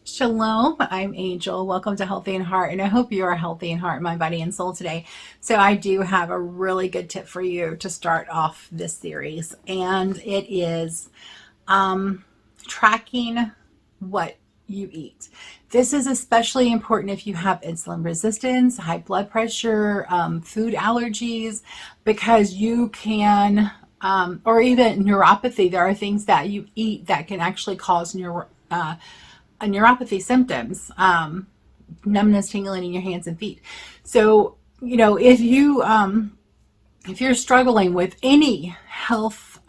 Shalom, I'm Angel. Welcome to Healthy in Heart, and I hope you are healthy in heart, mind, body, and soul today. So I do have a really good tip for you to start off this series, and it is tracking what you eat. This is especially important if you have insulin resistance, high blood pressure, food allergies, because you can, or even neuropathy. There are things that you eat that can actually cause neuropathy symptoms, numbness, tingling in your hands and feet. So, if you're struggling with any health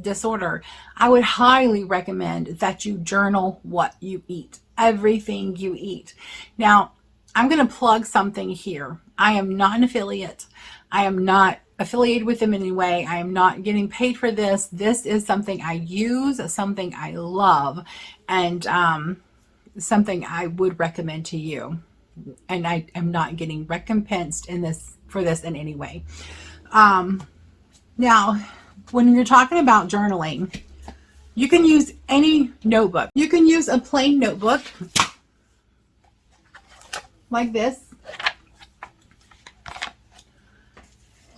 disorder, I would highly recommend that you journal what you eat, everything you eat. Now, I'm going to plug something here. I am not an affiliate. I am not affiliated with them in any way. I am not getting paid for this. This is something I use, something I love, and something I would recommend to you. And I am not getting recompensed for this in any way. Now, when you're talking about journaling, you can use any notebook. You can use a plain notebook like this.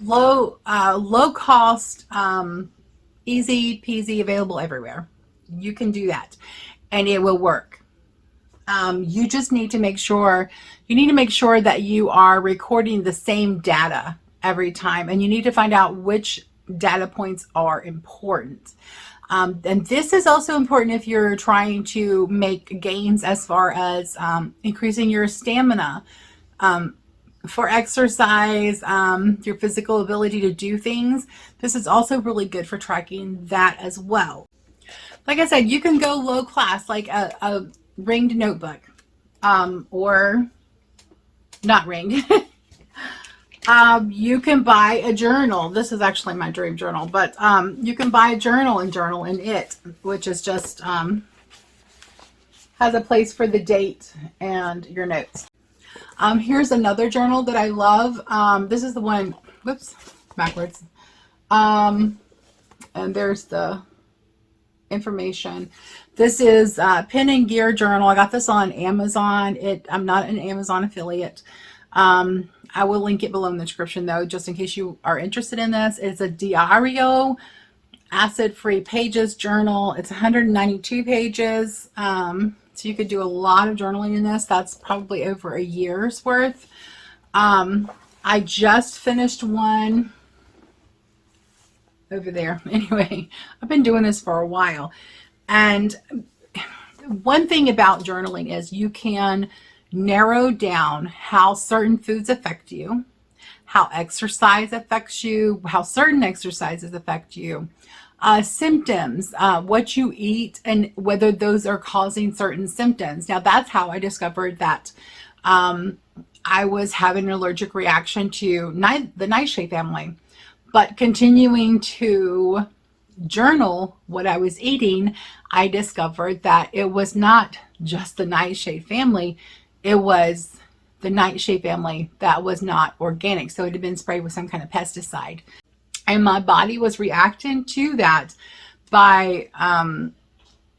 Low cost, easy peasy, available everywhere. You can do that and it will work. You just need to make sure that you are recording the same data every time, and you need to find out which data points are important. And this is also important if you're trying to make gains as far as increasing your stamina, for exercise, your physical ability to do things. This is also really good for tracking that as well. Like I said, you can go low class, like a ringed notebook, or not ringed. You can buy a journal. This is actually my dream journal, but you can buy a journal and journal in it, which is just has a place for the date and your notes. Here's another journal that I love. This is the one, whoops, backwards. And there's the information. This is Pen and Gear Journal. I got this on Amazon. I'm not an Amazon affiliate. I will link it below in the description though, just in case you are interested in this. It's a diario, acid-free pages journal. It's 192 pages. So you could do a lot of journaling in this. That's probably over a year's worth. I just finished one over there. Anyway, I've been doing this for a while. And one thing about journaling is you can narrow down how certain foods affect you, how exercise affects you, how certain exercises affect you, symptoms, what you eat, and whether those are causing certain symptoms. Now, that's how I discovered that I was having an allergic reaction to the nightshade family. But continuing to journal what I was eating, I discovered that it was not just the nightshade family. It was the nightshade family that was not organic. So it had been sprayed with some kind of pesticide. And my body was reacting to that by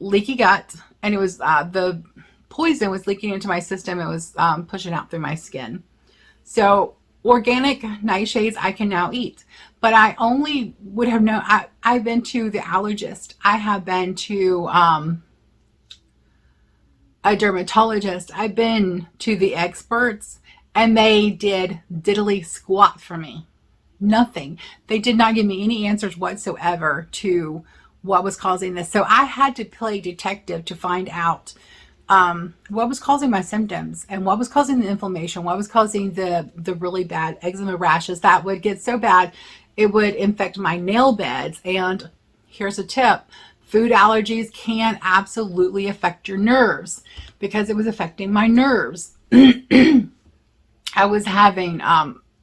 leaky gut. And it was the poison was leaking into my system. It was pushing out through my skin. So organic nightshades I can now eat. But I only would have known, I've been to the allergist. I have been to a dermatologist. I've been to the experts, and they did diddly squat for me. Nothing. They did not give me any answers whatsoever to what was causing this. So I had to play detective to find out what was causing my symptoms and what was causing the inflammation, what was causing the really bad eczema rashes that would get so bad it would infect my nail beds. And here's a tip: food allergies can absolutely affect your nerves, because it was affecting my nerves. I was having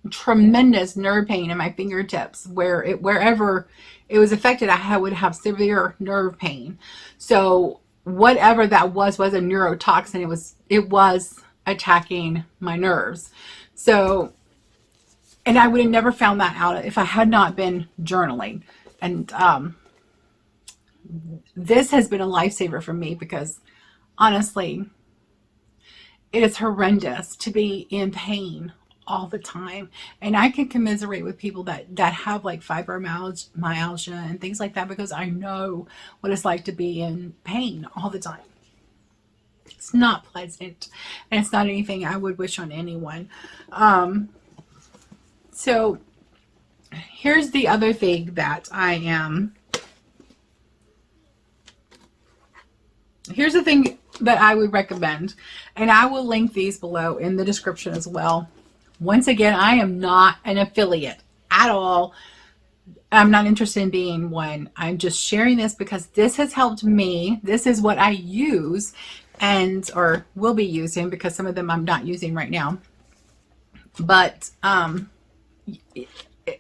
tremendous nerve pain in my fingertips, wherever it was affected, I would have severe nerve pain. So whatever that was a neurotoxin. It was attacking my nerves. So, and I would have never found that out if I had not been journaling. And this has been a lifesaver for me, because honestly, it is horrendous to be in pain all the time. And I can commiserate with people that have like fibromyalgia and things like that, because I know what it's like to be in pain all the time. It's not pleasant, and it's not anything I would wish on anyone. So here's the other thing that here's the thing that I would recommend, and I will link these below in the description as well. Once again, I am not an affiliate at all. I'm not interested in being one. I'm just sharing this because this has helped me. This is what I use or will be using, because some of them I'm not using right now. But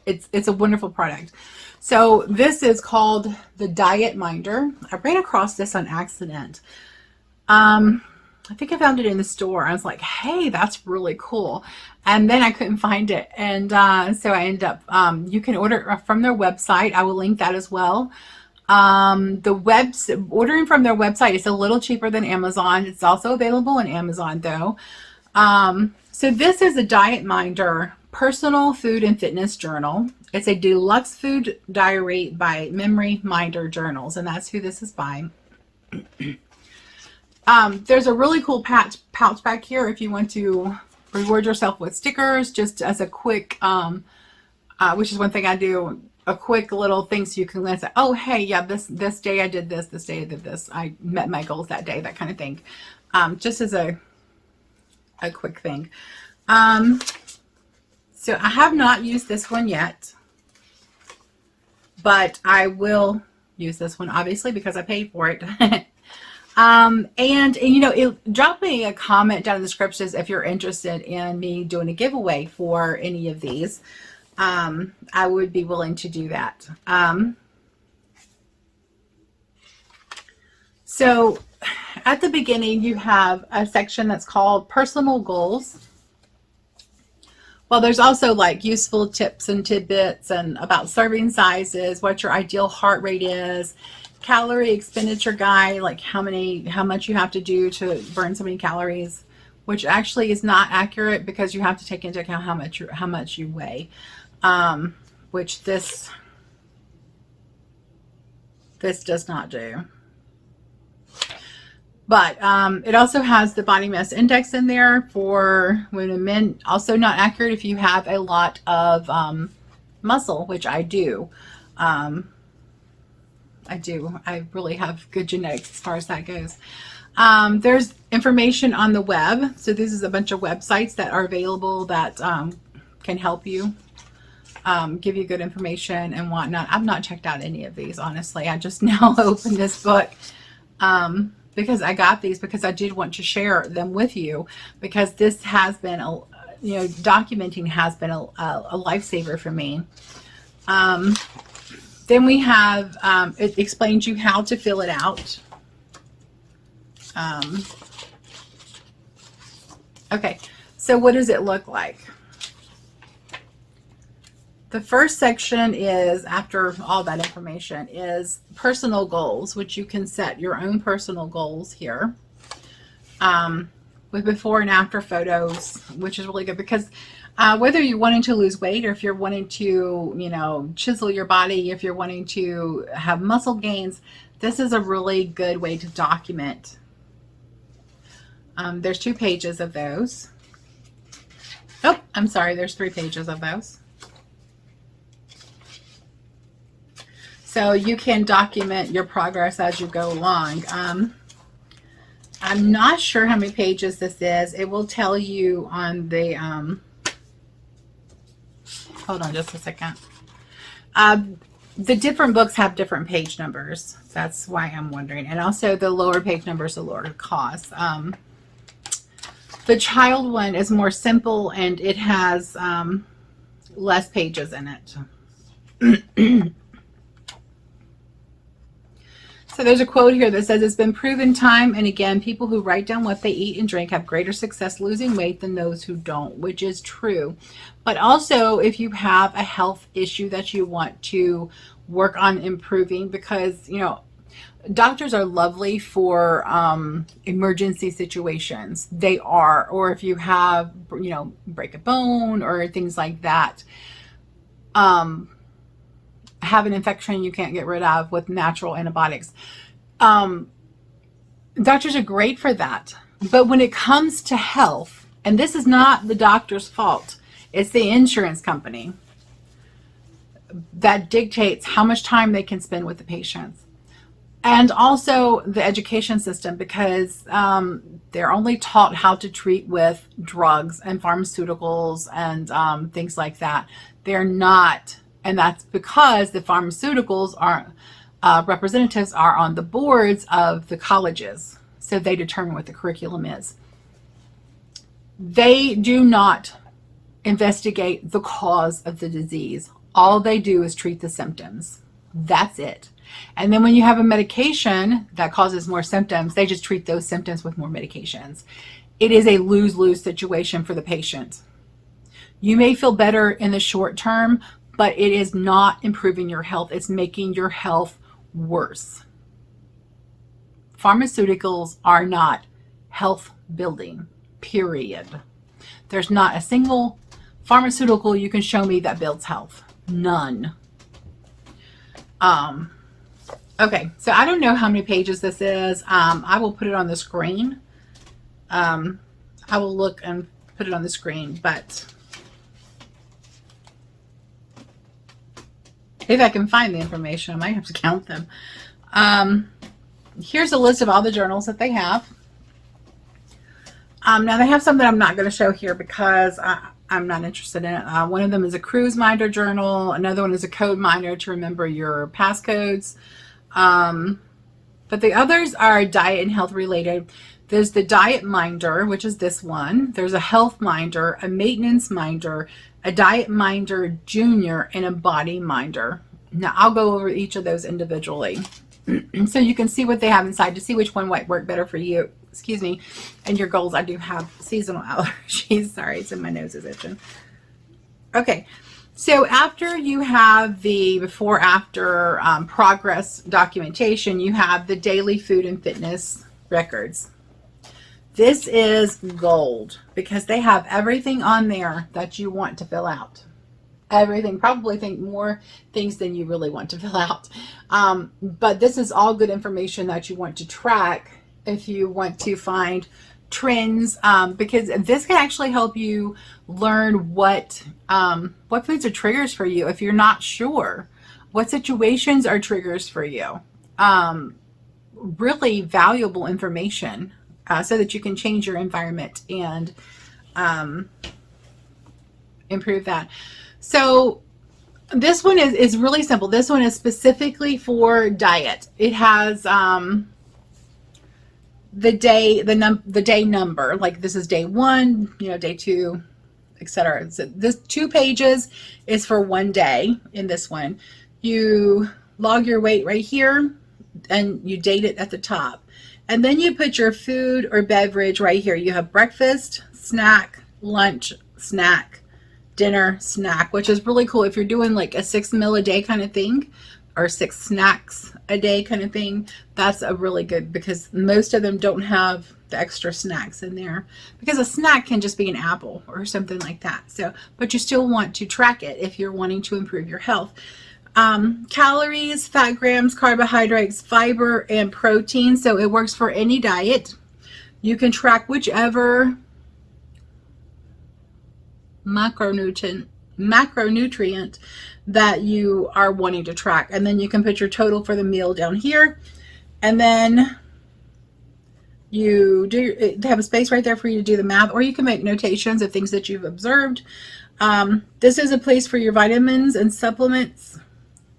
it's a wonderful product. So this is called the Diet Minder. I ran across this on accident. I think I found it in the store. I was like, hey, that's really cool. And then I couldn't find it. And so I ended up, you can order from their website. I will link that as well. Ordering from their website is a little cheaper than Amazon. It's also available on Amazon though. So this is a Diet Minder personal food and fitness journal. It's a deluxe food diary by Memory Minder Journals, and that's who this is by. There's a really cool pouch back here if you want to reward yourself with stickers, just as a quick, which is one thing I do, a quick little thing so you can glance at, oh, hey, yeah, this day I did this, this day I did this, I met my goals that day, that kind of thing. Just as a quick thing. So I have not used this one yet, but I will use this one, obviously, because I paid for it. And you know, drop me a comment down in the descriptions if you're interested in me doing a giveaway for any of these. I would be willing to do that. So at the beginning, you have a section that's called personal goals. Well, there's also like useful tips and tidbits and about serving sizes, what your ideal heart rate is, calorie expenditure guide, like how much you have to do to burn so many calories, which actually is not accurate because you have to take into account how much you weigh, which this does not do. But it also has the body mass index in there for women and men. Also not accurate if you have a lot of muscle, which I do. I really have good genetics as far as that goes. There's information on the web. So this is a bunch of websites that are available that can help you, give you good information and whatnot. I've not checked out any of these, honestly. I just now opened this book because I got these because I did want to share them with you, because this has been, documenting has been a lifesaver for me. Then we have, it explains you how to fill it out. Okay, so what does it look like? The first section is, after all that information, is personal goals, which you can set your own personal goals here. With before and after photos, which is really good because whether you're wanting to lose weight or if you're wanting to, chisel your body, if you're wanting to have muscle gains, this is a really good way to document. There's 2 pages of those. Oh, I'm sorry. There's 3 pages of those. So you can document your progress as you go along. I'm not sure how many pages this is. It will tell you on the, hold on just a second. The different books have different page numbers. That's why I'm wondering. And also the lower page numbers, the lower cost. The child one is more simple and it has less pages in it. So there's a quote here that says, it's been proven time and again, people who write down what they eat and drink have greater success losing weight than those who don't, which is true. But also if you have a health issue that you want to work on improving, because, you know, doctors are lovely for emergency situations. They are, or if you have, you know, break a bone or things like that. Have an infection you can't get rid of with natural antibiotics. Doctors are great for that. But when it comes to health, and this is not the doctor's fault, it's the insurance company that dictates how much time they can spend with the patients. And also the education system, because they're only taught how to treat with drugs and pharmaceuticals and things like that. They're not. And that's because the pharmaceuticals representatives are on the boards of the colleges. So they determine what the curriculum is. They do not investigate the cause of the disease. All they do is treat the symptoms. That's it. And then when you have a medication that causes more symptoms, they just treat those symptoms with more medications. It is a lose-lose situation for the patient. You may feel better in the short term, but it is not improving your health. It's making your health worse. Pharmaceuticals are not health building, period. There's not a single pharmaceutical you can show me that builds health. None. Okay, so I don't know how many pages this is. I will put it on the screen. I will look and put it on the screen, but if I can find the information, I might have to count them. Here's a list of all the journals that they have. Now they have some that I'm not going to show here because I'm not interested in it. One of them is a cruise minder journal. Another one is a code minder to remember your passcodes. But the others are diet and health related. There's the diet minder, which is this one. There's a health minder, a maintenance minder, a diet minder junior, and a body minder. Now I'll go over each of those individually so you can see what they have inside to see which one might work better for you, excuse me, and your goals. I do have seasonal allergies. Sorry, so my nose is itching. Okay, so after you have the before after progress documentation, you have the daily food and fitness records. This is gold because they have everything on there that you want to fill out. Everything, probably think more things than you really want to fill out. But this is all good information that you want to track if you want to find trends, because this can actually help you learn what foods are triggers for you if you're not sure. What situations are triggers for you. Really valuable information. So that you can change your environment and improve that. So this one is really simple. This one is specifically for diet. It has the day number, like this is day 1, you know, day 2, etc. So this 2 pages is for one day. In this one, you log your weight right here and you date it at the top. And then you put your food or beverage right here. You have breakfast, snack, lunch, snack, dinner, snack, which is really cool if you're doing like a 6 meal a day kind of thing or 6 snacks a day kind of thing. That's a really good, because most of them don't have the extra snacks in there, because a snack can just be an apple or something like that. So, but you still want to track it if you're wanting to improve your health. Calories, fat grams, carbohydrates, fiber, and protein. So it works for any diet. You can track whichever macronutrient that you are wanting to track. And then you can put your total for the meal down here. And then they have a space right there for you to do the math, or you can make notations of things that you've observed. This is a place for your vitamins and supplements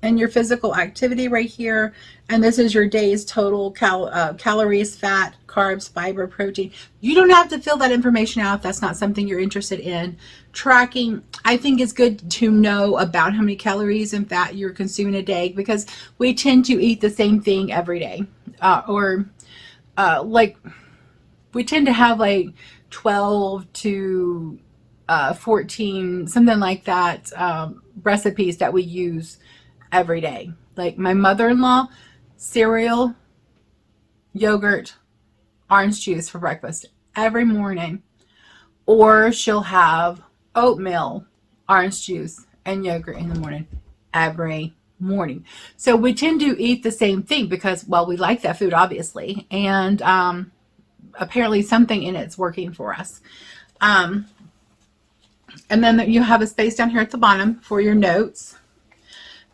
and your physical activity right here. And this is your day's total calories, fat, carbs, fiber, protein. You don't have to fill that information out if that's not something you're interested in. Tracking, I think it's good to know about how many calories and fat you're consuming a day, because we tend to eat the same thing every day. Like we tend to have like 12 to 14, something like that, recipes that we use every day. Like my mother-in-law, cereal, yogurt, orange juice for breakfast every morning. Or she'll have oatmeal, orange juice, and yogurt in the morning every morning. So we tend to eat the same thing because, well, we like that food, obviously. And apparently something in it's working for us. And then you have a space down here at the bottom for your notes.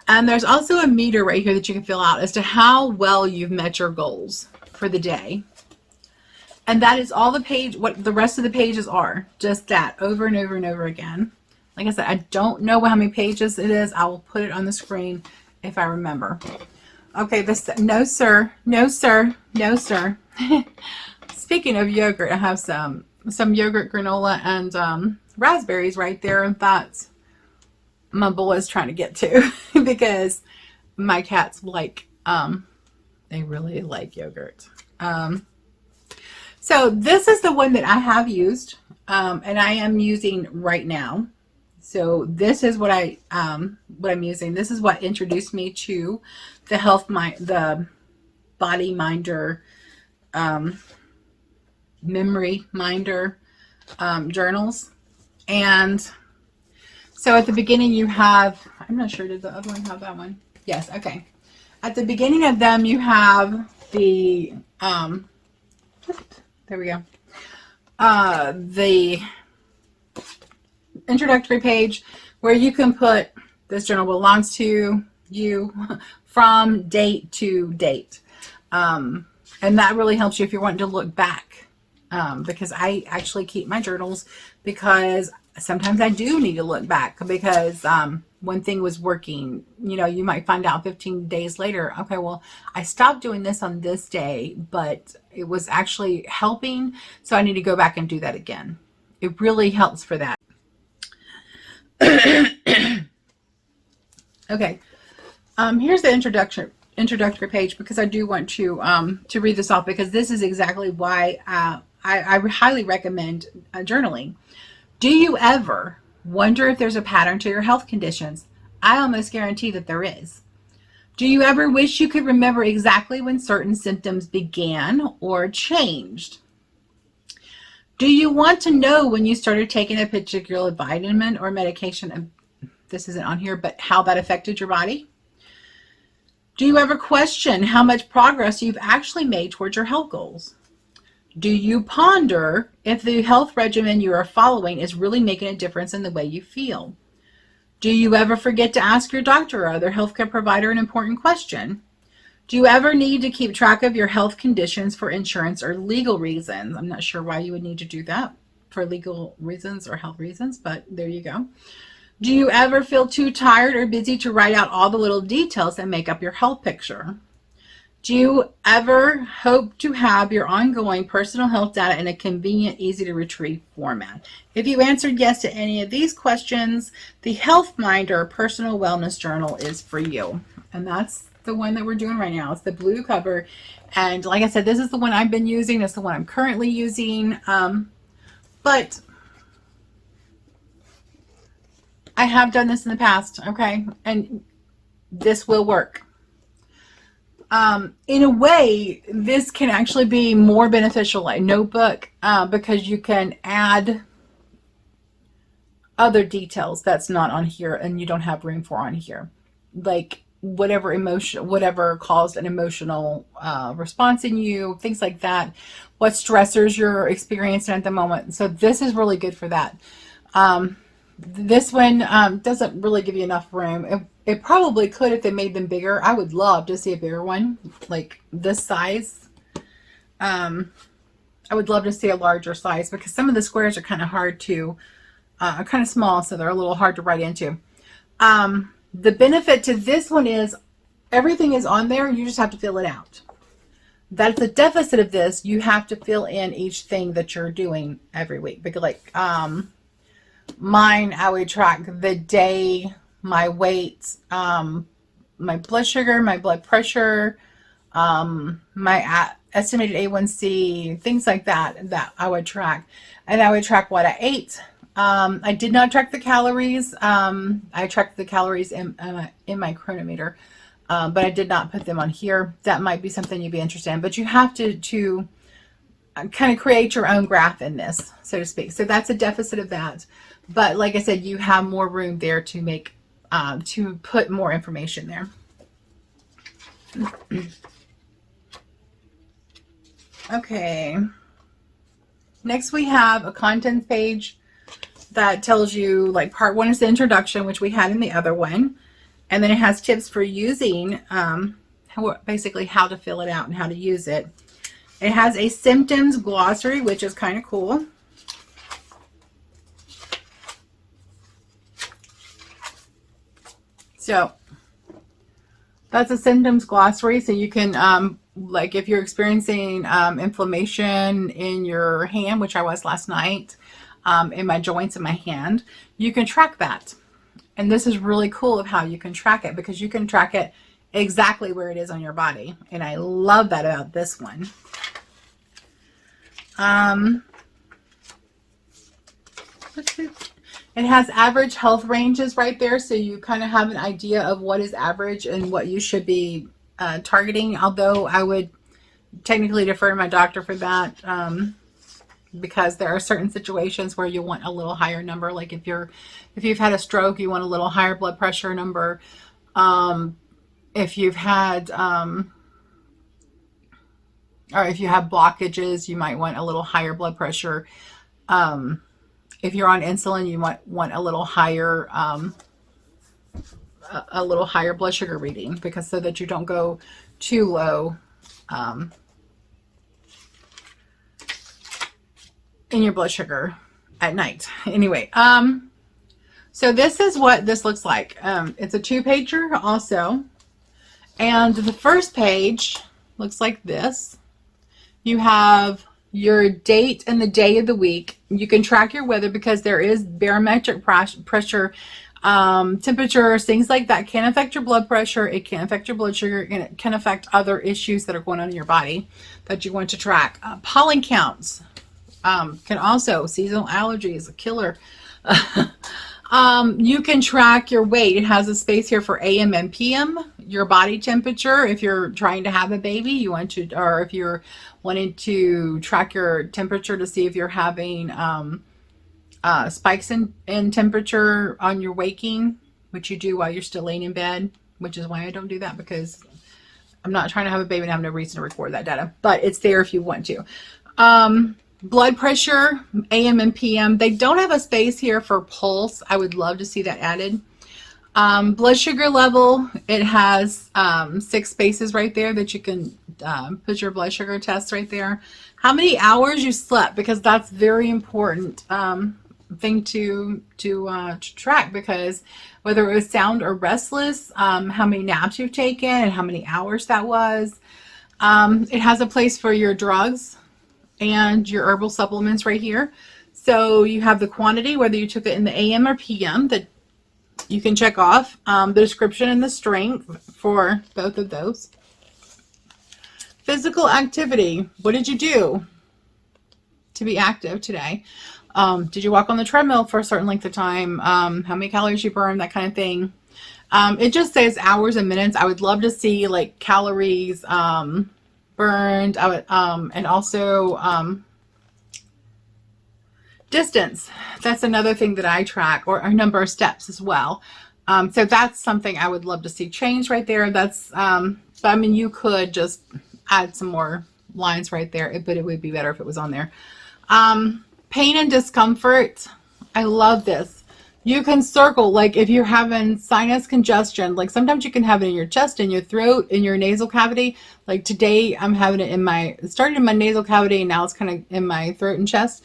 And there's also a meter right here that you can fill out as to how well you've met your goals for the day. And that is all the page, what the rest of the pages are. Just that, over and over and over again. Like I said, I don't know how many pages it is. I will put it on the screen if I remember. Okay, this, no sir, no sir, no sir. Speaking of yogurt, I have some yogurt granola and raspberries right there, and that's my boy is trying to get to because my cats like they really like yogurt. So this is the one that I have used and I am using right now. So this is what I'm using. This is what introduced me to the Body Minder, Memory Minder journals. And so at the beginning you have, I'm not sure, did the other one have that one? Yes, okay. At the beginning of them you have the, there we go, the introductory page where you can put, this journal belongs to you from date to date. And that really helps you if you're wanting to look back, because I actually keep my journals because sometimes I do need to look back because one thing was working, you know, you might find out 15 days later, okay, well, I stopped doing this on this day, but it was actually helping, so I need to go back and do that again. It really helps for that. Okay, here's the introductory page, because I do want to read this off, because this is exactly why I highly recommend journaling. Do you ever wonder if there's a pattern to your health conditions? I almost guarantee that there is. Do you ever wish you could remember exactly when certain symptoms began or changed? Do you want to know when you started taking a particular vitamin or medication, and this isn't on here, but how that affected your body? Do you ever question how much progress you've actually made towards your health goals? Do you ponder if the health regimen you are following is really making a difference in the way you feel? Do you ever forget to ask your doctor or other healthcare provider an important question? Do you ever need to keep track of your health conditions for insurance or legal reasons? I'm not sure why you would need to do that for legal reasons or health reasons, but there you go. Do you ever feel too tired or busy to write out all the little details that make up your health picture? Do you ever hope to have your ongoing personal health data in a convenient, easy to retrieve format? If you answered yes to any of these questions, the Health Minder Personal Wellness Journal is for you. And that's the one that we're doing right now. It's the blue cover. And like I said, this is the one I've been using. It's the one I'm currently using. But I have done this in the past, okay? And this will work. In a way, this can actually be more beneficial like notebook, because you can add other details that's not on here and you don't have room for on here. Like whatever emotion, whatever caused an emotional response in you, things like that, what stressors you're experiencing at the moment. So this is really good for that. This one doesn't really give you enough room. It probably could if they made them bigger. I would love to see a bigger one, like this size. I would love to see a larger size because some of the squares are kind of hard to, are kind of small, so they're a little hard to write into. The benefit to this one is everything is on there. You just have to fill it out. That's the deficit of this. You have to fill in each thing that you're doing every week. Because like mine, I would track the day, my weight, my blood sugar, my blood pressure, my estimated A1C, things like that, that I would track. And I would track what I ate. I did not track the calories. I tracked the calories in my chronometer, but I did not put them on here. That might be something you'd be interested in, but you have to kind of create your own graph in this, so to speak. So that's a deficit of that. But like I said, you have more room there to make, to put more information there. Okay. Next we have a contents page that tells you, like, part 1 is the introduction, which we had in the other one. And then it has tips for using, basically how to fill it out and how to use it. It has a symptoms glossary, which is kind of cool. So that's a symptoms glossary. So you can, like if you're experiencing inflammation in your hand, which I was last night, in my joints in my hand, you can track that. And this is really cool of how you can track it, because you can track it exactly where it is on your body. And I love that about this one. It has average health ranges right there, so you kind of have an idea of what is average and what you should be targeting, although I would technically defer to my doctor for that, because there are certain situations where you want a little higher number. Like if you've had a stroke, you want a little higher blood pressure number. If you've had or if you have blockages, you might want a little higher blood pressure. If you're on insulin, you might want a little higher blood sugar reading, because so that you don't go too low in your blood sugar at night. Anyway, so this is what this looks like. It's a 2-pager also, and the first page looks like this. You have your date and the day of the week. You can track your weather because there is barometric pressure, temperature, things like that can affect your blood pressure. It can affect your blood sugar, and it can affect other issues that are going on in your body that you want to track. Pollen counts can also, seasonal allergies, a killer. You can track your weight. It has a space here for AM and PM. Your body temperature, if you're trying to have a baby, you want to, or if you're wanting to track your temperature to see if you're having spikes in temperature on your waking, which you do while you're still laying in bed, which is why I don't do that, because I'm not trying to have a baby and I have no reason to record that data, but it's there if you want to. Blood pressure, AM and PM. They don't have a space here for pulse. I would love to see that added. Blood sugar level, it has 6 spaces right there that you can put your blood sugar test right there. How many hours you slept, because that's very important thing to track, because whether it was sound or restless, how many naps you've taken and how many hours that was. It has a place for your drugs and your herbal supplements right here. So you have the quantity, whether you took it in the AM or PM, that you can check off. The description and the strength for both of those. Physical activity. What did you do to be active today? Did you walk on the treadmill for a certain length of time? How many calories you burned, that kind of thing. It just says hours and minutes. I would love to see like calories burned. I would, and also distance. That's another thing that I track, or a number of steps as well. So that's something I would love to see change right there. That's, but I mean, you could just add some more lines right there, but it would be better if it was on there. Pain and discomfort. I love this. You can circle, like if you're having sinus congestion, like sometimes you can have it in your chest, in your throat, in your nasal cavity. Like today I'm having it it started in my nasal cavity and now it's kind of in my throat and chest.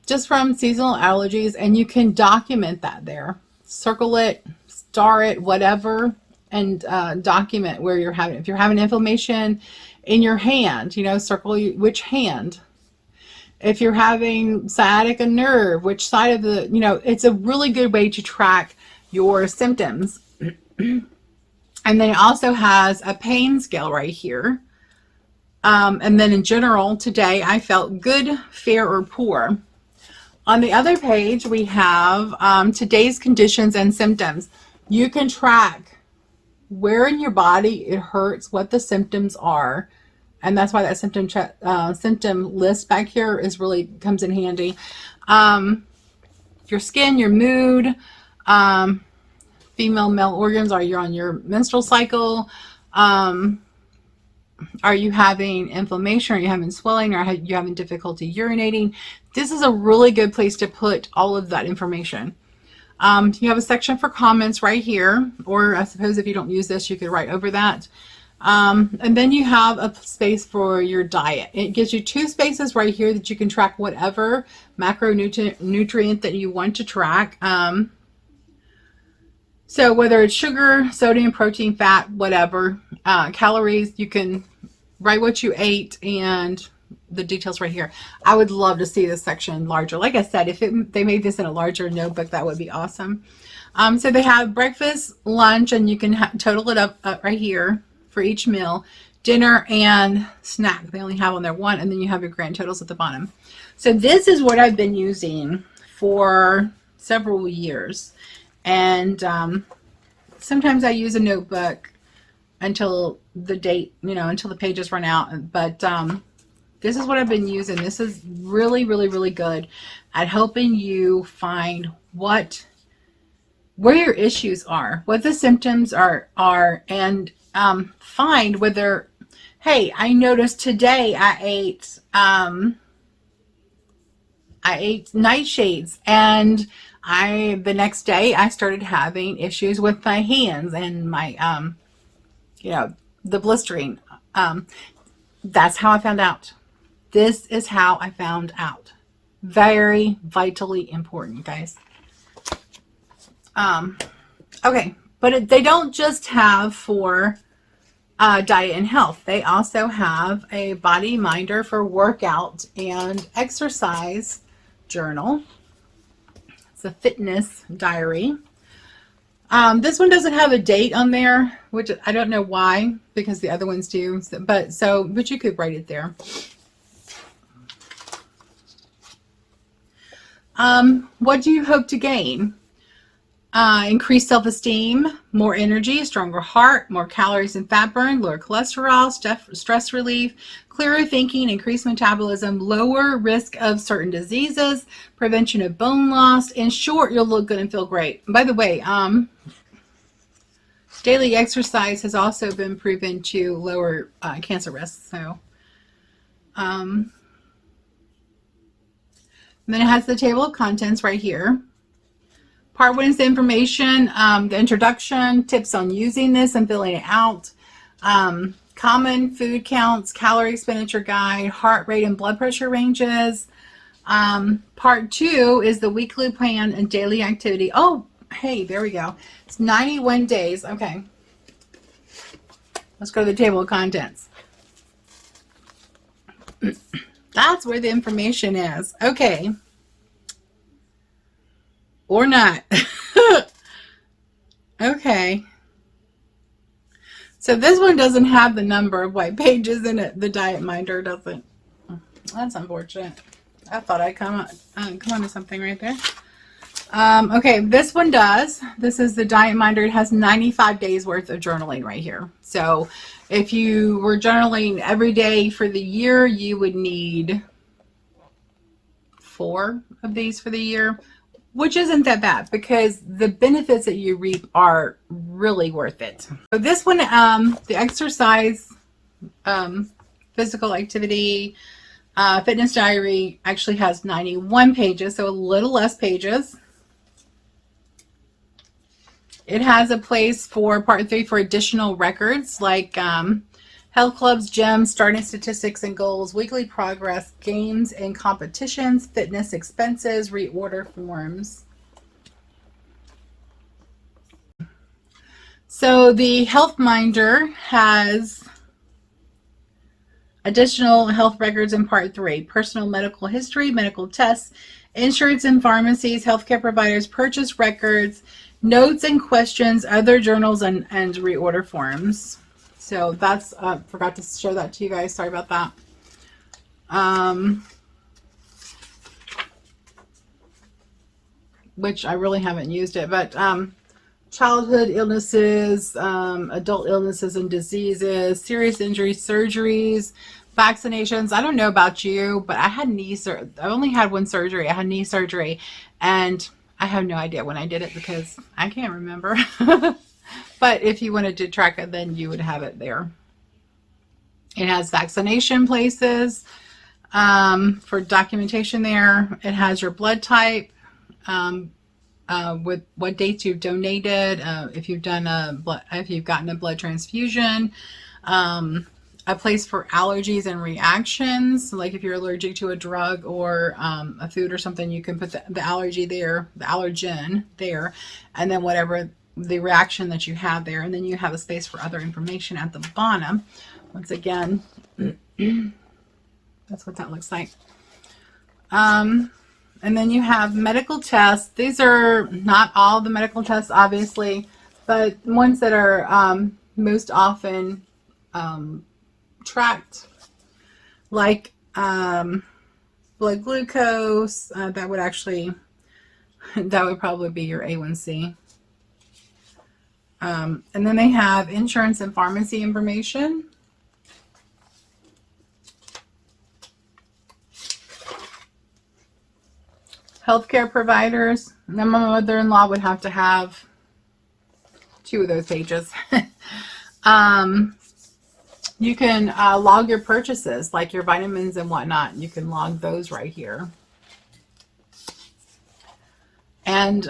Just from seasonal allergies, and you can document that there. Circle it, star it, whatever, and document where you're having, if you're having inflammation in your hand, circle which hand. If you're having sciatica nerve, which side of the, it's a really good way to track your symptoms. And then it also has a pain scale right here. And then in general, today I felt good, fair, or poor. On the other page, we have today's conditions and symptoms. You can track where in your body it hurts, what the symptoms are. And that's why that symptom list back here comes in handy. Your skin, your mood, female, male organs. Are you on your menstrual cycle? Are you having inflammation? Are you having swelling? Are you having difficulty urinating? This is a really good place to put all of that information. You have a section for comments right here, or I suppose if you don't use this, you could write over that. And then you have a space for your diet. It gives you 2 spaces right here that you can track whatever macronutrient that you want to track. So whether it's sugar, sodium, protein, fat, whatever, calories, you can write what you ate and the details right here. I would love to see this section larger. Like I said, if they made this in a larger notebook, that would be awesome. So they have breakfast, lunch, and you can total it up right here for each meal, dinner and snack. They only have on there 1, and then you have your grand totals at the bottom. So this is what I've been using for several years. And sometimes I use a notebook until the date, until the pages run out. But this is what I've been using. This is really, really, really good at helping you find where your issues are, what the symptoms are, and find whether, hey, I noticed today I ate nightshades, and the next day I started having issues with my hands and my the blistering. That's how I found out. This is how I found out. Very vitally important, guys. Okay, but they don't just have for diet and health. They also have a body minder for workout and exercise journal. It's a fitness diary. This one doesn't have a date on there, which I don't know why, because the other ones do. But you could write it there. What do you hope to gain? Increased self-esteem, more energy, stronger heart, more calories and fat burn, lower cholesterol, stress relief, clearer thinking, increased metabolism, lower risk of certain diseases, prevention of bone loss. In short, you'll look good and feel great. By the way, daily exercise has also been proven to lower cancer risks. So, and then it has the table of contents right here. Part 1 is the information, the introduction, tips on using this and filling it out, common food counts, calorie expenditure guide, heart rate and blood pressure ranges. Part 2 is the weekly plan and daily activity. Oh, hey, there we go. It's 91 days. Okay. Let's go to the table of contents. That's where the information is. Okay. Or not. Okay. So this one doesn't have the number of white pages in it. The diet minder doesn't. That's unfortunate. I thought I'd come on to something right there. Okay, this one does. This is the diet minder. It has 95 days worth of journaling right here. So if you were journaling every day for the year, you would need 4 of these for the year, which isn't that bad because the benefits that you reap are really worth it. So this one, the exercise, physical activity, fitness diary actually has 91 pages, so a little less pages. It has a place for part 3 for additional records like health clubs, gyms, starting statistics and goals, weekly progress, games and competitions, fitness expenses, reorder forms. So the Health Minder has additional health records in part 3, personal medical history, medical tests, insurance and pharmacies, healthcare providers, purchase records, notes and questions, other journals, and reorder forms. So that's, forgot to show that to you guys. Sorry about that. Which I really haven't used it, but childhood illnesses, adult illnesses and diseases, serious injuries, surgeries, vaccinations. I don't know about you, but I had I only had one surgery. I had knee surgery, and I have no idea when I did it because I can't remember. But if you wanted to track it, then you would have it there. It has vaccination places for documentation there. It has your blood type, with what dates you've donated, if you've gotten a blood transfusion, a place for allergies and reactions. Like if you're allergic to a drug or a food or something, you can put the allergy there, the allergen there, and then whatever the reaction that you have there. And then you have a space for other information at the bottom. Once again, that's what that looks like. And then you have medical tests. These are not all the medical tests, obviously, but ones that are most often tracked, like blood glucose. That would probably be your A1C. And then they have insurance and pharmacy information. Healthcare providers. Now my mother-in-law would have to have 2 of those pages. You can log your purchases, like your vitamins and whatnot. You can log those right here. And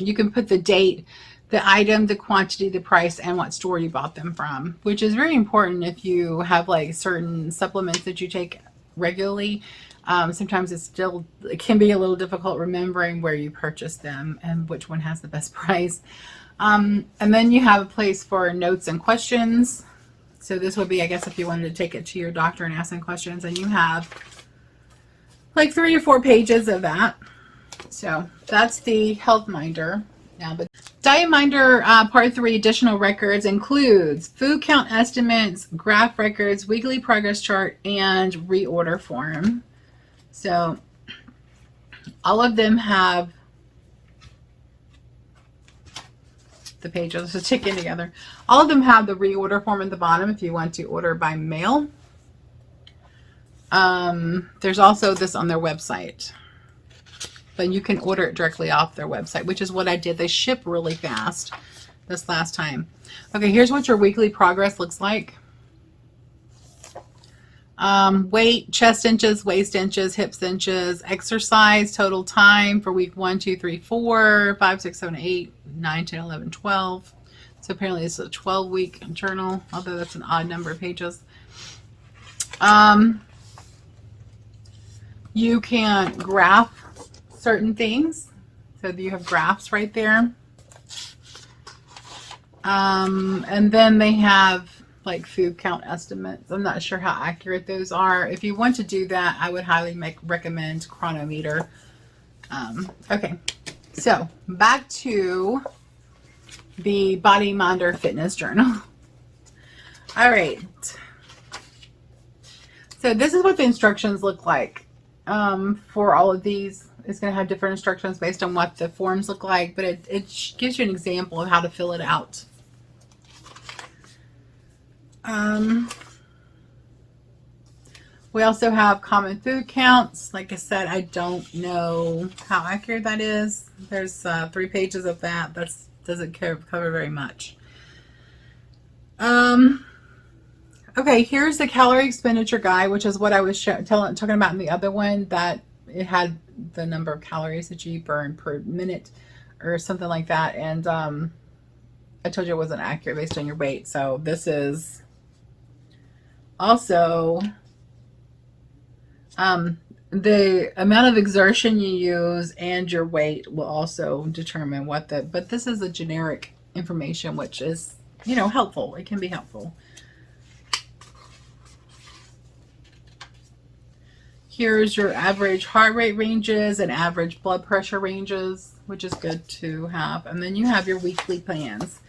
you can put the date, the item, the quantity, the price, and what store you bought them from, which is very important if you have like certain supplements that you take regularly. Sometimes it can be a little difficult remembering where you purchased them and which one has the best price. And then you have a place for notes and questions. So this would be, I guess, if you wanted to take it to your doctor and ask them questions, and you have like 3 or 4 pages of that. So that's the Health Minder. Now, but Diet Minder Part 3 additional records includes food count estimates, graph records, weekly progress chart, and reorder form. So all of them have the pages are sticking together. All of them have the reorder form at the bottom if you want to order by mail. There's also this on their website, but you can order it directly off their website, which is what I did. They ship really fast this last time. Okay, here's what your weekly progress looks like. Weight, chest inches, waist inches, hips inches, exercise, total time for week 1, 2, 3, 4, 5, 6, 7, 8, 9, 10, 11, 12. So apparently it's a 12-week journal, although that's an odd number of pages. You can graph certain things. So you have graphs right there. And then they have like food count estimates. I'm not sure how accurate those are. If you want to do that, I would highly recommend Chronometer. Okay, so back to the Body Minder Fitness Journal. All right. So this is what the instructions look like for all of these. It's going to have different instructions based on what the forms look like, but it gives you an example of how to fill it out. We also have common food counts. Like I said, I don't know how accurate that is. There's 3 pages of that. That doesn't cover very much. Okay, here's the calorie expenditure guide, which is what I was talking about in the other one, that it had the number of calories that you burn per minute. or something like that. And I told you it wasn't accurate based on your weight. So this is also the amount of exertion you use and your weight will also determine what the, but this is a generic information, which is, you know, helpful. It can be helpful. Here's your average heart rate ranges and average blood pressure ranges, which is good to have. And then you have your weekly plans.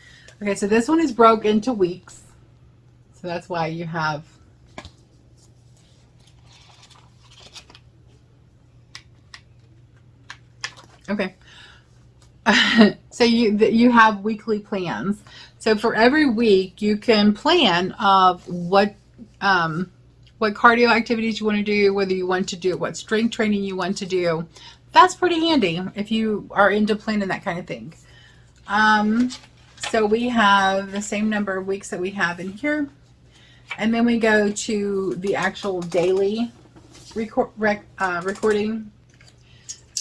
Okay, so this one is broke into weeks. So that's why you have okay. So you have weekly plans. So for every week, you can plan of what cardio activities you want to do, whether you want to do what strength training you want to do. That's pretty handy if you are into planning that kind of thing. So we have the same number of weeks that we have in here, and then we go to the actual daily recording.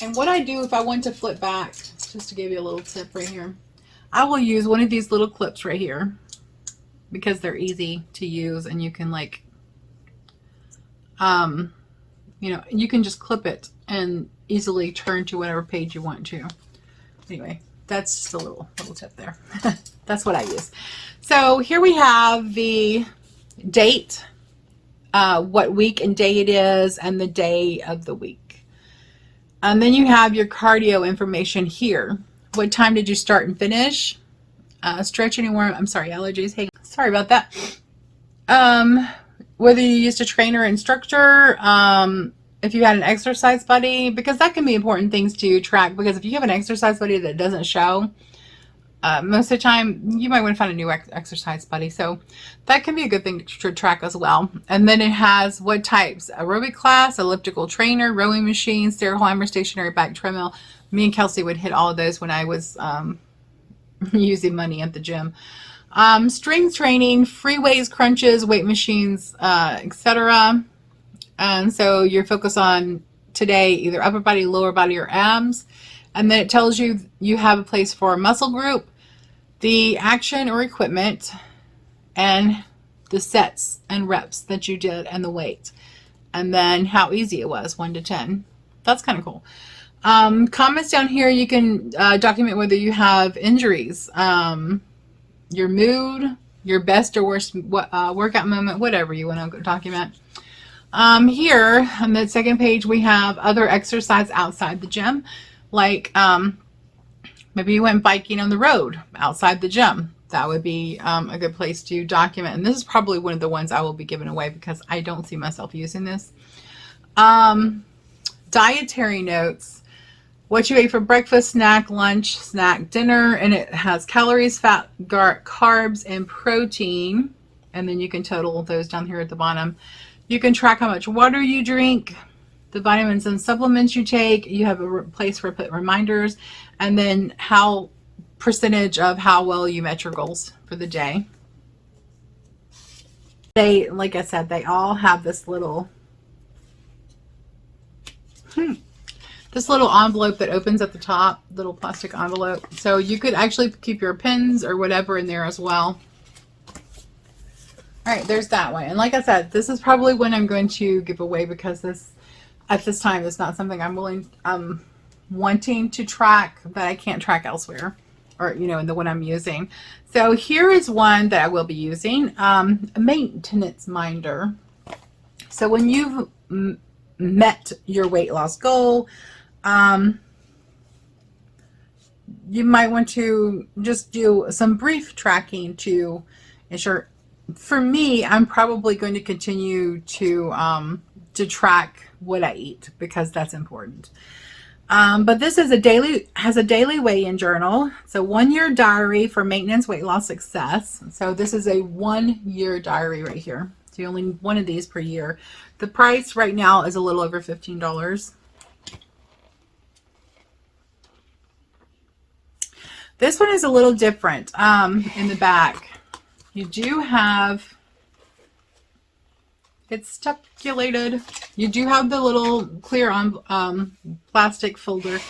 And what I do if I want to flip back, just to give you a little tip right here, I will use one of these little clips right here because they're easy to use, and you can like, you know, you can just clip it and easily turn to whatever page you want to. Anyway, that's just a little tip there. That's what I use. So here we have the date, what week and day it is, and the day of the week. And then you have your cardio information here. What time did you start and finish? Stretch anywhere. I'm sorry, allergies. Hey, sorry about that. Whether you used a trainer or instructor, if you had an exercise buddy, because that can be important things to track, because if you have an exercise buddy that doesn't show, most of the time you might want to find a new exercise buddy. So that can be a good thing to track as well. And then it has what types: aerobic class, elliptical trainer, rowing machine, stair climber, stationary bike, treadmill. Me and Kelsey would hit all of those when I was using money at the gym. Strength training, free weights, crunches, weight machines, etc. And so you're focused on today either upper body, lower body, or abs. And then it tells you you have a place for a muscle group, the action or equipment, and the sets and reps that you did, and the weight. And then how easy it was, 1 to 10. That's kind of cool. Comments down here, you can document whether you have injuries, your mood, your best or worst workout moment, whatever you want to document. Here on the second page, we have other exercise outside the gym. Like maybe you went biking on the road outside the gym. That would be a good place to document. And this is probably one of the ones I will be giving away because I don't see myself using this. Dietary notes. What you ate for breakfast, snack, lunch, snack, dinner. And it has calories, fat, carbs, and protein. And then you can total those down here at the bottom. You can track how much water you drink, the vitamins and supplements you take. You have a place for put reminders, and then how percentage of how well you met your goals for the day. They, like I said, they all have this little this little envelope that opens at the top, little plastic envelope. So you could actually keep your pens or whatever in there as well. All right, there's that one. And like I said, this is probably one I'm going to give away because this, at this time, is not something I'm wanting to track that I can't track elsewhere, or, you know, in the one I'm using. So here is one that I will be using, a maintenance minder. So when you've met your weight loss goal, you might want to just do some brief tracking to ensure. For me, I'm probably going to continue to track what I eat because that's important. But this is has a daily weigh-in journal. So 1 year diary for maintenance weight loss success. So this is a 1 year diary right here. So you only need one of these per year. The price right now is a little over $15. This one is a little different in the back. You do have, it's tuculated. You do have the little clear on plastic folder.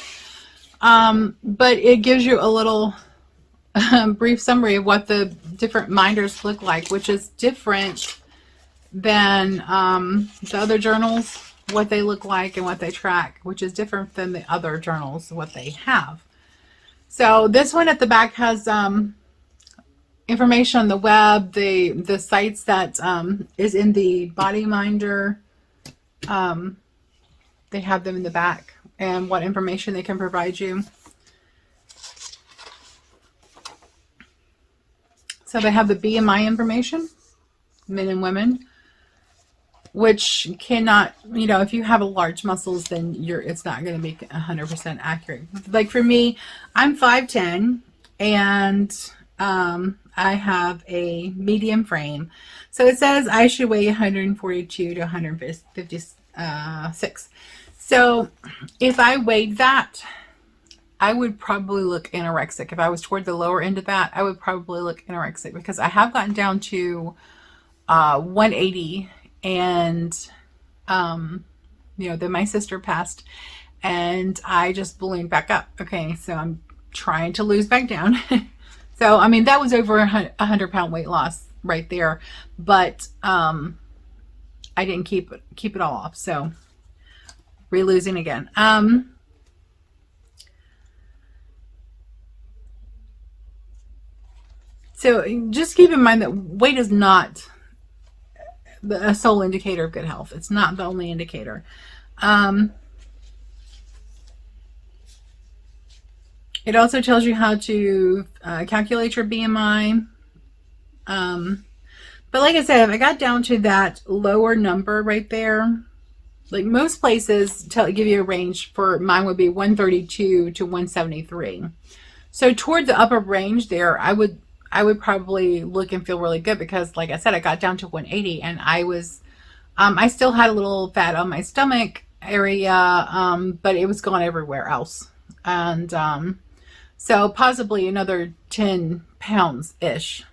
But it gives you a little brief summary of what the different minders look like, which is different than the other journals, what they look like and what they track, which is different than the other journals, what they have. So this one at the back has information on the web, the sites that is in the body minder. They have them in the back and what information they can provide you. So they have the BMI information, men and women, which cannot, you know, if you have a large muscles, then it's not going to be 100% accurate. Like for me, I'm 5'10", and I have a medium frame. So it says I should weigh 142 to 156. So if I weighed that, I would probably look anorexic. If I was toward the lower end of that, I would probably look anorexic, because I have gotten down to 180, and you know, then my sister passed and I just ballooned back up. Okay, so I'm trying to lose back down. So I mean, that was over 100-pound weight loss right there, but I didn't keep it all off, so re-losing again. So just keep in mind that weight is not a sole indicator of good health. It's not the only indicator. It also tells you how to calculate your BMI. But like I said, if I got down to that lower number right there, like most places give you a range. For mine would be 132 to 173. So toward the upper range there, I would probably look and feel really good, because like I said, I got down to 180 and I was, I still had a little fat on my stomach area, but it was gone everywhere else. And so possibly another 10 pounds ish.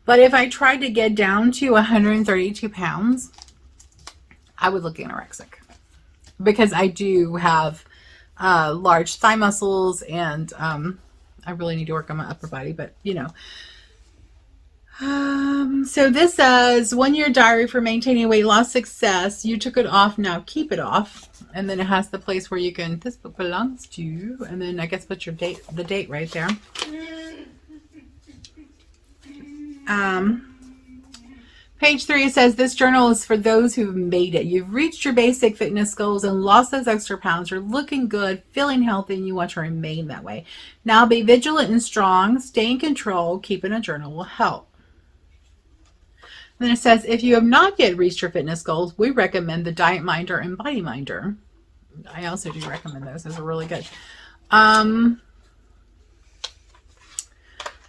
But if I tried to get down to 132 pounds, I would look anorexic, because I do have large thigh muscles, and I really need to work on my upper body, but you know. So this says 1 year diary for maintaining weight loss success. You took it off, now keep it off. And then it has the place where you can, this book belongs to you, and then I guess put your date, the date right there. Page 3 says this journal is for those who've made it. You've reached your basic fitness goals and lost those extra pounds. You're looking good, feeling healthy, and you want to remain that way. Now be vigilant and strong. Stay in control. Keeping a journal will help. And then it says, if you have not yet reached your fitness goals, we recommend the Diet Minder and Body Minder. I also do recommend those. Those are really good.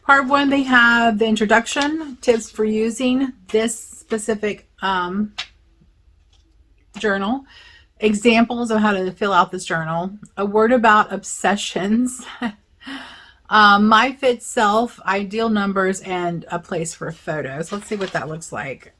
Part 1, they have the introduction, tips for using this specific journal, examples of how to fill out this journal, a word about obsessions, MyFit self, ideal numbers, and a place for photos. Let's see what that looks like.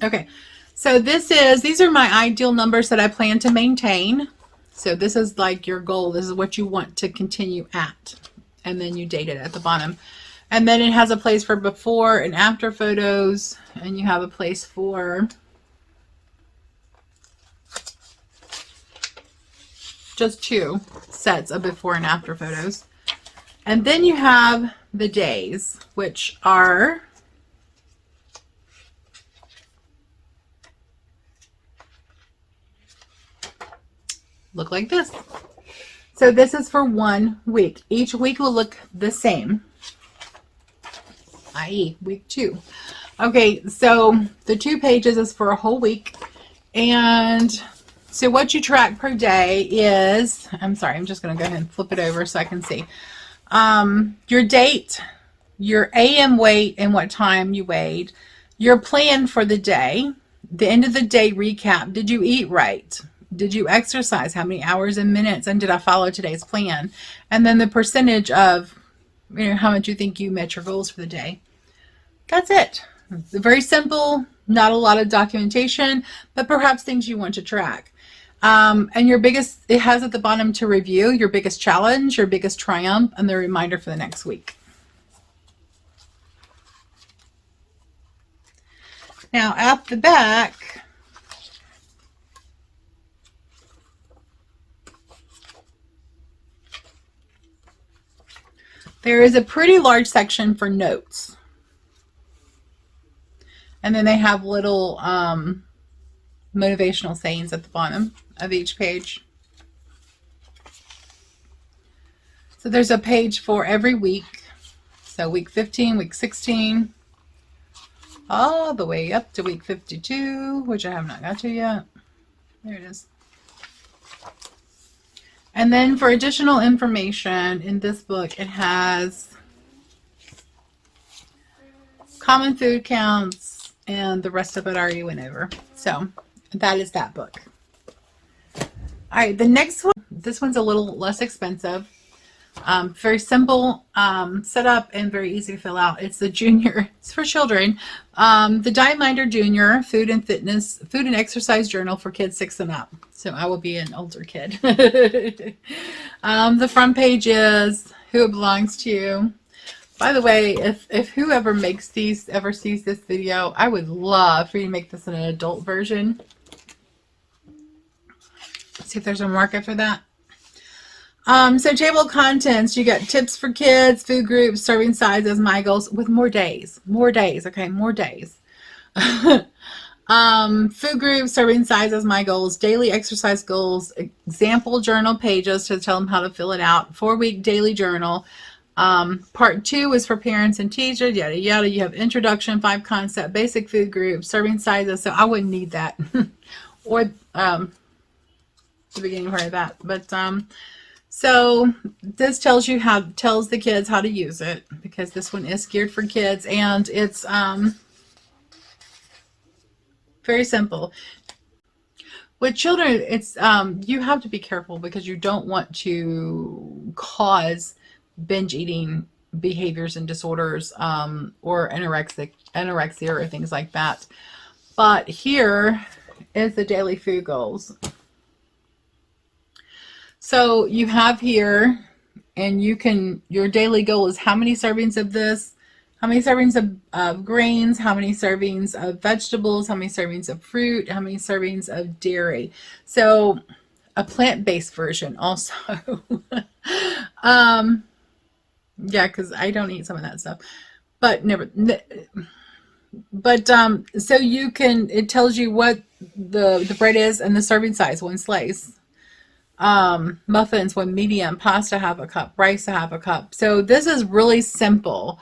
Okay, so these are my ideal numbers that I plan to maintain. So this is like your goal. This is what you want to continue at. And then you date it at the bottom. And then it has a place for before and after photos. And you have a place for just 2 sets of before and after photos. And then you have the days, which are look like this. So this is for 1 week. Each week will look the same, i.e. week 2. Okay, so the 2 pages is for a whole week. And so what you track per day is, I'm sorry, I'm just going to go ahead and flip it over so I can see. Your date, your AM weight and what time you weighed, your plan for the day, the end of the day recap. Did you eat right? Did you exercise? How many hours and minutes? And did I follow today's plan? And then the percentage of how much you think you met your goals for the day. That's it. It's very simple, not a lot of documentation, but perhaps things you want to track. And your biggest, it has at the bottom to review your biggest challenge, your biggest triumph, and the reminder for the next week. Now at the back, there is a pretty large section for notes. And then they have little motivational sayings at the bottom of each page. So there's a page for every week. So week 15, week 16, all the way up to week 52, which I have not got to yet. There it is. And then for additional information in this book, it has common food counts, and the rest of it I already went over. So that is that book. All right, the next one, this one's a little less expensive. Very simple setup and very easy to fill out. It's the junior, it's for children. The Diet Minder Junior Food and Exercise Journal for kids 6 and up. So I will be an older kid. The front page is who it belongs to. By the way, if whoever makes these ever sees this video, I would love for you to make this in an adult version. Let's see if there's a market for that. So table of contents, you got tips for kids, food groups, serving sizes, my goals, with more days, okay, more days. Food groups, serving sizes, my goals, daily exercise goals, example journal pages to tell them how to fill it out, 4-week daily journal. Part 2 is for parents and teachers, yada yada. You have introduction, 5 concept, basic food groups, serving sizes. So I wouldn't need that, or the beginning part of that. But so this tells the kids how to use it, because this one is geared for kids, and it's very simple. With children, it's you have to be careful because you don't want to cause binge eating behaviors and disorders, or anorexia or things like that. But here is the daily food goals. So you have here, and your daily goal is how many servings of this, how many servings of grains, how many servings of vegetables, how many servings of fruit, how many servings of dairy. So a plant-based version also. Yeah, because I don't eat some of that stuff, but so it tells you what the bread is and the serving size, 1 slice. Muffins, 1 medium, pasta, 1/2 cup, rice, 1/2 cup. So this is really simple.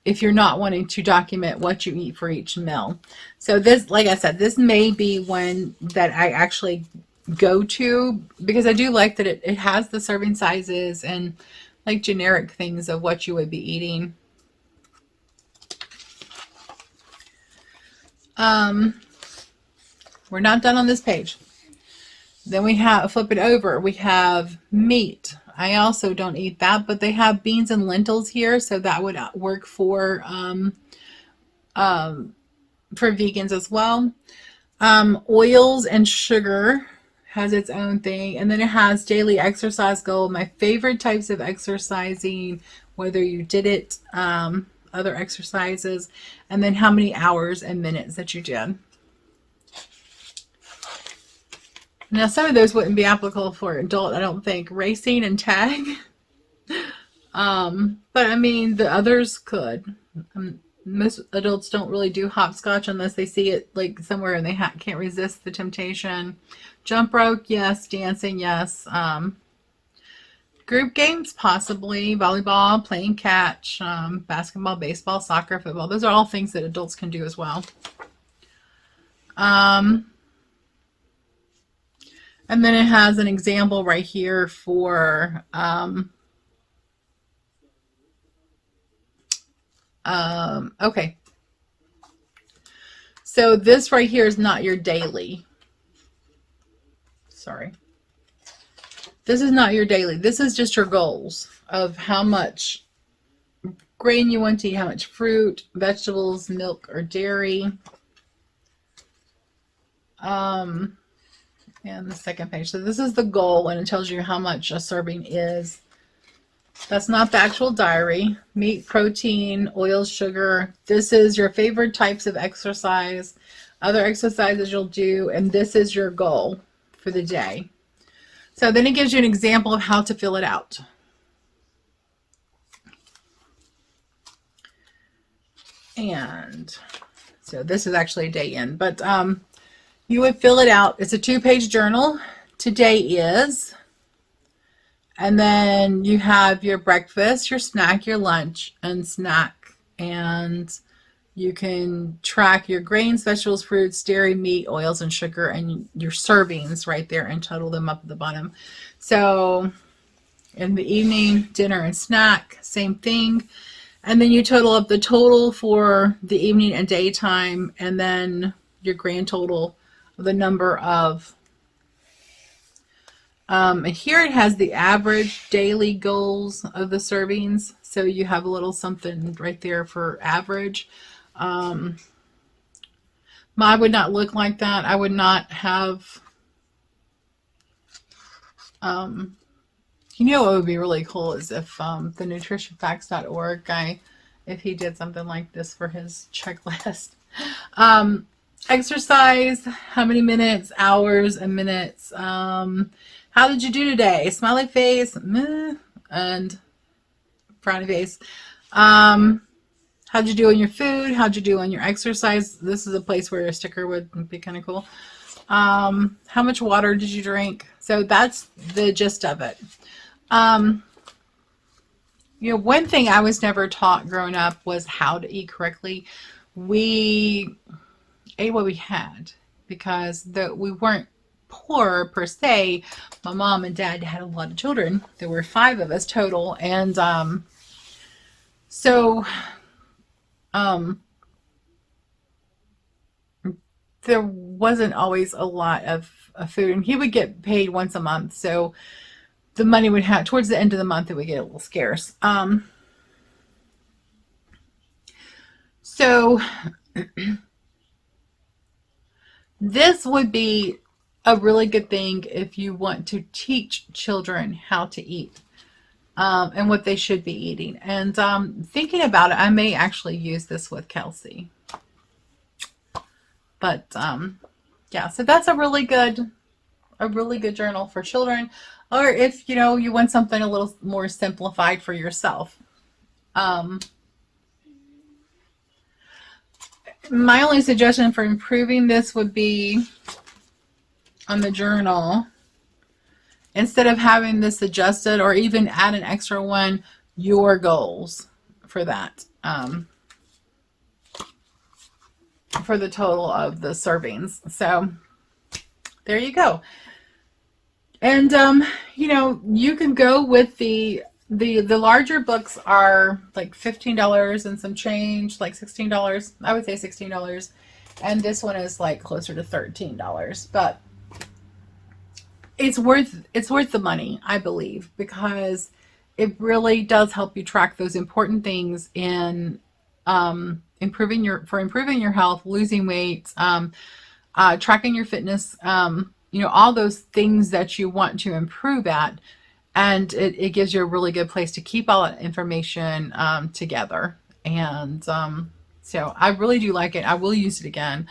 If you're not wanting to document what you eat for each meal. So this, like I said, this may be one that I actually go to, because I do like that it has the serving sizes and like generic things of what you would be eating. We're not done on this page. Then we flip it over. We have meat. I also don't eat that, but they have beans and lentils here, so that would work for vegans as well. Oils and sugar has its own thing, and then it has daily exercise goal, my favorite types of exercising, whether you did it, other exercises, and then how many hours and minutes that you did. Now some of those wouldn't be applicable for adult, I don't think, racing and tag, but I mean the others could. Most adults don't really do hopscotch unless they see it like somewhere and they can't resist the temptation. Jump rope, yes. Dancing, yes. Group games, possibly. Volleyball, playing catch, basketball, baseball, soccer, football. Those are all things that adults can do as well. And then it has an example right here for okay. So this right here is not your daily. Sorry. This is not your daily. This is just your goals. of how much grain you want to eat, how much fruit, vegetables, milk, or dairy. And the second page. So this is the goal, and it tells you how much a serving is. That's not the actual diary. Meat, protein, oils, sugar. This is your favorite types of exercise, other exercises you'll do, and this is your goal for the day. So then it gives you an example of how to fill it out. And so this is actually a day in, but you would fill it out. It's a 2-page journal. Today is, and then you have your breakfast, your snack, your lunch, and snack. And you can track your grains, vegetables, fruits, dairy, meat, oils, and sugar, and your servings right there and total them up at the bottom. So in the evening, dinner and snack, same thing. And then you total up the total for the evening and daytime, and then your grand total of the number of, here it has the average daily goals of the servings. So you have a little something right there for average. Mine would not look like that. I would not have, you know what would be really cool is if the nutritionfacts.org guy, if he did something like this for his checklist. Exercise, how many minutes, hours, and minutes. How did you do today? Smiley face, meh, and frowny face. How'd you do on your food? How'd you do on your exercise? This is a place where a sticker would be kind of cool. How much water did you drink? So that's the gist of it. You know, one thing I was never taught growing up was how to eat correctly. We ate what we had because we weren't poor per se. My mom and dad had a lot of children. There were 5 of us total, and there wasn't always a lot of food, and he would get paid once a month, so the money would have, towards the end of the month, it would get a little scarce. So this would be a really good thing if you want to teach children how to eat and what they should be eating. And thinking about it, I may actually use this with Kelsey. But yeah, so that's a really good journal for children, or if you know you want something a little more simplified for yourself. My only suggestion for improving this would be on the journal, instead of having this adjusted or even add an extra one, your goals for that, for the total of the servings. So there you go. And you know, you can go with the larger books are like $15 and some change, like $16. I would say $16. And this one is like closer to $13. But it's worth the money, I believe, because it really does help you track those important things in improving your health, losing weight, tracking your fitness, you know, all those things that you want to improve at. And it gives you a really good place to keep all that information together. And so I really do like it. I will use it again.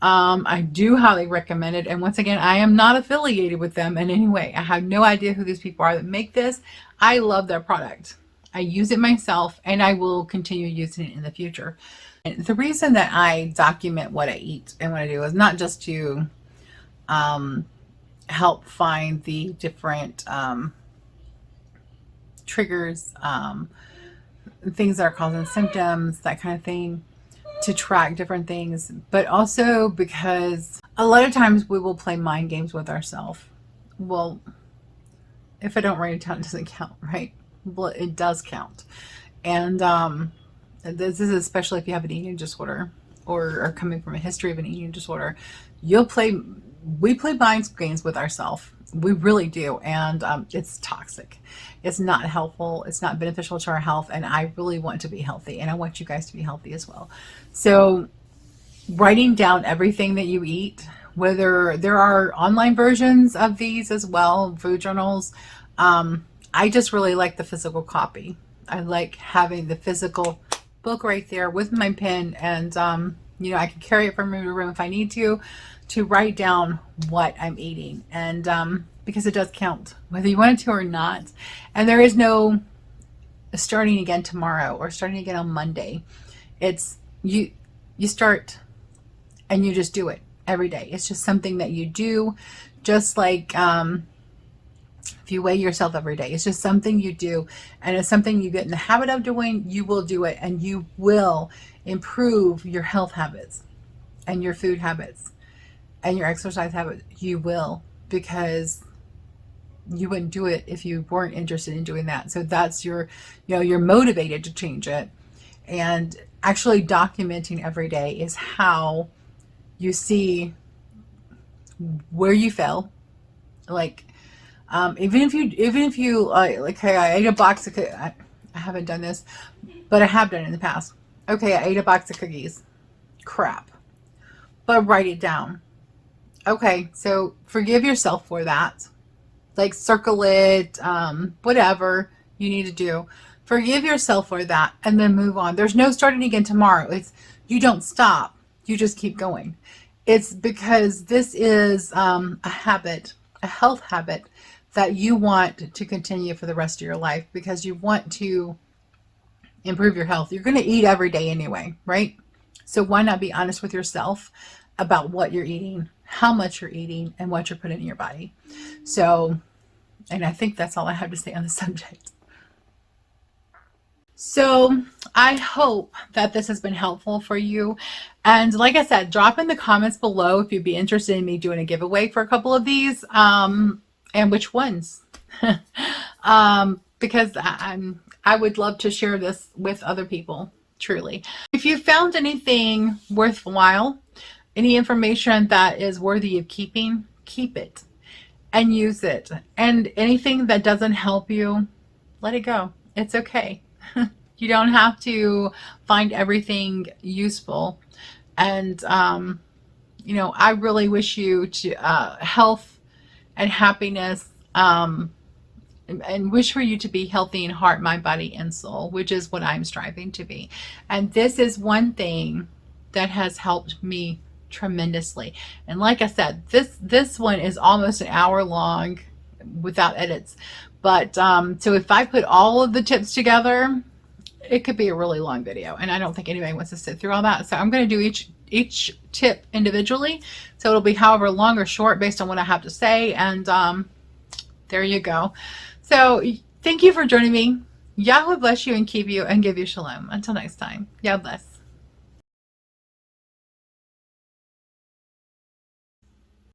I do highly recommend it. And once again, I am not affiliated with them in any way. I have no idea who these people are that make this. I love their product. I use it myself, and I will continue using it in the future. And the reason that I document what I eat and what I do is not just to help find the different triggers, things that are causing symptoms, that kind of thing, to track different things, but also because a lot of times we will play mind games with ourselves. Well, if I don't write it down, it doesn't count, right? Well, it does count. And this is especially if you have an eating disorder or are coming from a history of an eating disorder. You'll play we play mind games with ourselves. We really do. And it's toxic. It's not helpful. It's not beneficial to our health. And I really want to be healthy. And I want you guys to be healthy as well. So writing down everything that you eat, whether there are online versions of these as well, food journals. I just really like the physical copy. I like having the physical book right there with my pen, and you know, I can carry it from room to room if I need to write down what I'm eating, and because it does count whether you want it to or not. And there is no starting again tomorrow or starting again on Monday. It's you start and you just do it every day. It's just something that you do, just like if you weigh yourself every day. It's just something you do, and it's something you get in the habit of doing. You will do it, and you will improve your health habits and your food habits and your exercise habits. You will, because you wouldn't do it if you weren't interested in doing that. So that's your, you know, you're motivated to change it. And actually documenting every day is how you see where you fell. Like, even if you like, hey, I ate a box of cookies. I haven't done this, but I have done it in the past. Okay, I ate a box of cookies. Crap. But write it down. Okay, so forgive yourself for that. Like, circle it, whatever you need to do. Forgive yourself for that, and then move on. There's no starting again tomorrow. It's, you don't stop. You just keep going. It's because this is a habit, a health habit that you want to continue for the rest of your life, because you want to improve your health. You're going to eat every day anyway, right? So why not be honest with yourself about what you're eating, how much you're eating, and what you're putting in your body. So, and I think that's all I have to say on the subject. So I hope that this has been helpful for you. And like I said, drop in the comments below if you'd be interested in me doing a giveaway for a couple of these, and which ones. Because I would love to share this with other people, truly. If you found anything worthwhile, any information that is worthy of keeping, keep it and use it. And anything that doesn't help you, let it go. It's okay. You don't have to find everything useful. And, you know, I really wish you to health and happiness, and wish for you to be healthy in heart, mind, body, and soul, which is what I'm striving to be. And this is one thing that has helped me tremendously. And like I said, this one is almost an hour long without edits. But so if I put all of the tips together, it could be a really long video, and I don't think anybody wants to sit through all that. So I'm going to do each tip individually, so it'll be however long or short based on what I have to say. And there you go. So thank you for joining me. Yahweh bless you and keep you and give you shalom. Until next time, Yah bless.